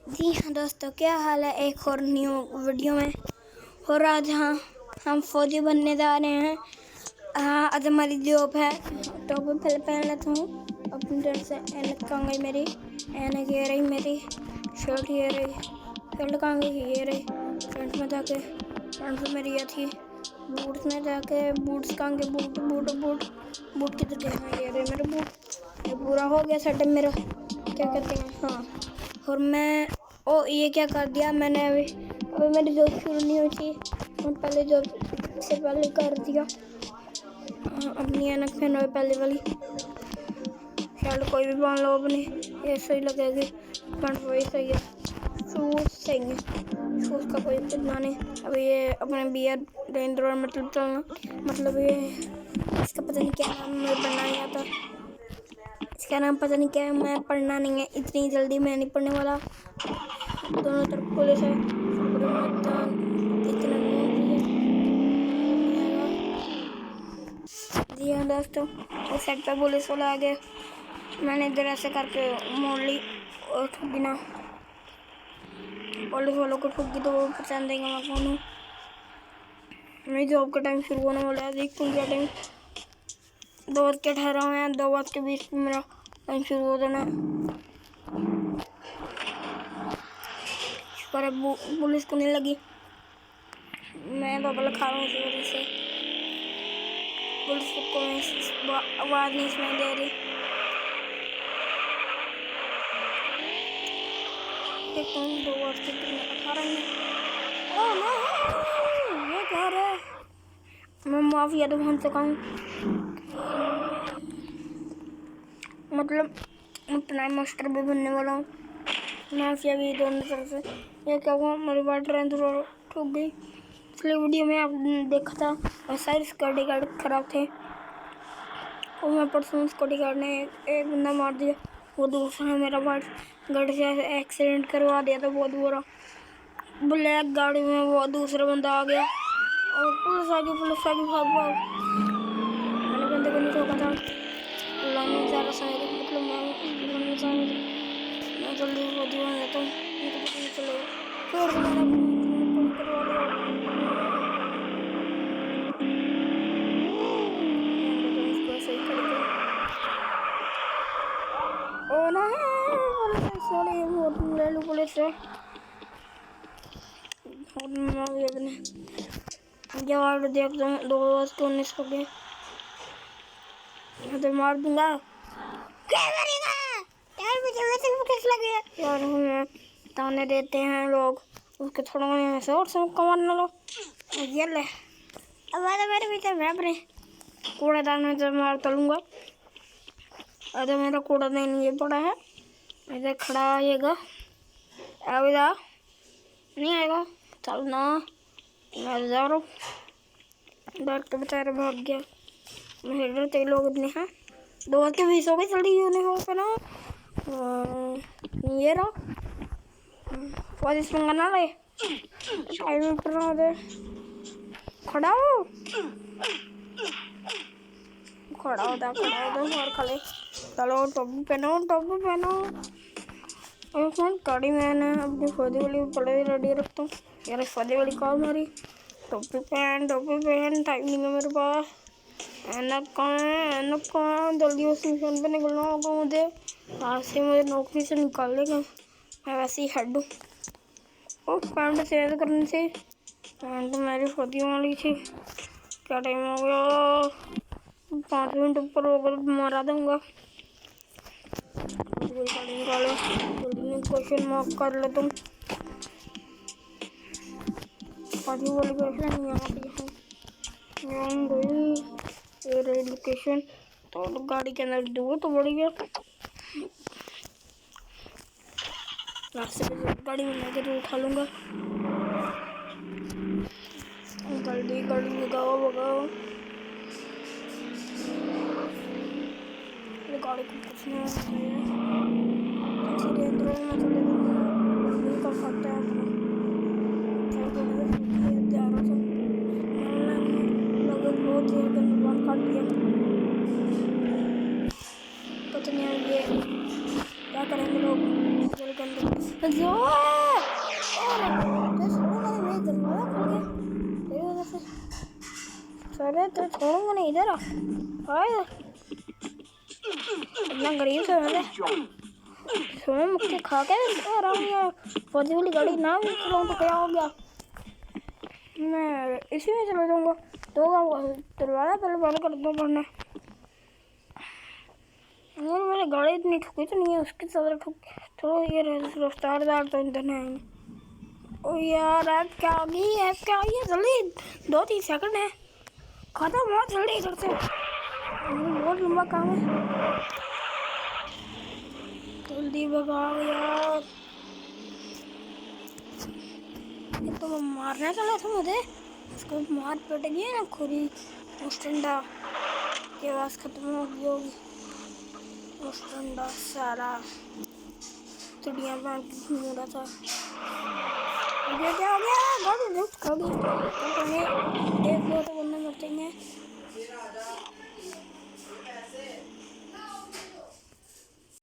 जी हाँ दोस्तों, क्या हाल है। एक और न्यू वीडियो में। और आज हम फौजी बनने जा रहे हैं। आज हमारी जॉब है। टोपी पहले पहन लेता हूँ अपनी तरफ से। ऐनक कहाँ गई मेरी? ऐनक ये रही मेरी। शर्ट ये रही। शर्ट कहाँ गई? ये रही। फ्रंट में जाके फ्रंट में मेरी ये थी। बूट्स में जाके बूट्स कहाँ गए? बूट बूट बूट बूट किधर गए? हाँ ये रहे मेरे बूट। ये पूरा हो गया सेटअप मेरा। क्या कहते हैं? हाँ। और मैं ये क्या कर दिया मैंने? अभी मेरी जॉब शुरू नहीं हुई थी। मैं पहले जॉब से पहले कर दिया। अपनी ऐनक पहनो पहले वाली। शर्ट कोई भी पहन लो अपनी, ये सही लगेगी। पैंट वही सही है। शूज सही है। शूज का कोई इतना नहीं। अभी ये अपने बियर रेंज रोवर मतलब चलना, मतलब ये इसका पता नहीं क्या नाम मुझे पढ़ना नहीं आता। इसका नाम पता नहीं क्या है, मैं पढ़ना नहीं है। इतनी जल्दी मैं नहीं पढ़ने वाला। दोनों तरफ पुलिस है। इतना जी हाँ दोस्तों, उस साइड पर पुलिस वाला आ गया। मैंने इधर ऐसे करके मोड़ ली और ठुकी ना। पुलिस वालों को ठुकी तो वो पहचान देंगे मैं कौन हूँ। मेरी जॉब का टाइम शुरू होने वाला है। देखते हैं क्या टाइम। 2:18 है। 2:20 में मेरा टाइम शुरू हो जाना है। पर पुलिस को नहीं लगी। मैं बबल खा रहा हूँ इसी वजह से। पुलिस को आवाज़ नहीं सुनाई दे रही। देखता हूँ 2:18 में। ओह नहीं, ये क्या है? मैं माफिया तो बन चुका हूँ। मतलब अपना मास्टर भी बनने वाला हूँ। माफिया भी दोनों तरफ से। ये क्या हुआ? मेरी वाटर रेंज रोवर ठुक गई। पिछले वीडियो में आप देखा था और सारे सिक्योरिटी गार्ड खराब थे। और मैं परसों सिक्योरिटी गार्ड ने एक बंदा मार दिया। वो दूसरा मेरा गाड़ी से एक्सीडेंट करवा दिया था बहुत बुरा। ब्लैक गाड़ी में वो दूसरा बंदा आ गया और पुलिस आ गई। भाग भाग। मैंने बंदे को नहीं रोका था। लाने ज़्यादा समय तक मतलब मैं जल्दी वो दीवान लेता हूँ। उनको पता नहीं चलेगा। फिर से मैंने कोई करवा लिया। सही करके ओ ना पुलिस वाले वोट ले लो पुलिस से। जवाब देखता हूँ। 2:19 हो गए। तो मार दूंगा। क्या करेगा यार? मुझे वैसे भी किस लगे यार। हमें ताने देते हैं लोग। उसके थोड़ा में से और सब कमान ना लो। ये ले अब आधा मेरे पीछे। मैं अपने कूड़ेदान में जब मार तलूंगा। आधा मेरा कूड़ेदान ये पड़ा है। इधर खड़ा आएगा। अब इधर नहीं आएगा। चल ना, मैं जा रहा हूँ। डॉक्टर बेचारा भाग गया। मेरे डरते लोग इतने हैं। 2:20 हो गई। जल्दी यूनिफॉर्म पहनो। ये रहा फौजी पंगा ना ले। टाइम पर दे। खड़ा हो और खड़े। चलो टोपी पहनो। एक मिनट गाड़ी मैंने अपनी फौजी वाली पहले रेडी रखता हूँ। यार फौजी वाली कॉल मारी। टोपी पहन टाइम नहीं है मेरे पास। ऐनक कहाँ? जल्दी उस मिशन पे निकलना होगा मुझे। आज से मुझे नौकरी से निकाल देगा। मैं वैसे ही हेड हूँ। और पैंट चेंज करनी थी। पैंट मेरी फौजी वाली थी। क्या टाइम हो गया? 5 मिनट ऊपर होकर मारा दूंगा। क्वेश्चन मार्क कर लो तुम। फौजी वाली क्वेश्चन यहाँ पे लोकेशन तो गाड़ी के अंदर दो तो बड़ी गया। गाड़ी में लगे तो उठा लूंगा। गाड़ी भगाओ। गाड़ी को कुछ नहीं कर सकते हैं अपना। लगभग बहुत देर के निर्माण काट दिया। पता नहीं ये क्या करेंगे लोग। जोए और तो छोड़ूंगा नहीं, मेरा दरवाजा खुल गया तेरी वजह से। साले तो छोड़ूंगा नहीं, इधर आ इधर। इतना गरीब से मैंने सुनो मुझे खा के आराम यार, फौजी वाली गाड़ी ना भी चलाऊं तो क्या हो गया, मैं इसी में चला जाऊंगा। तो दरवाजा पहले बंद कर दूँ पढ़ने। और मेरी गाड़ी इतनी ठुकी तो नहीं है, उसकी सदर ठुक थोड़ा ये रफ्तारदार तो इधर नहीं। ओ यार ऐप क्या आ गई, ऐप क्या आई है, जल्दी 2-3 सेकंड है खत्म हो जल्दी इधर से, बहुत लंबा काम है, जल्दी भगाओ यार। ये तो मारने चला था मुझे, उसको मार पट गई ना खुरी, उस ठंडा की आवाज़ खत्म हो गई होगी, उस ठंडा सारा चिड़िया में घूम रहा था। ये क्या हो गया, गाड़ी लिफ्ट खा गई,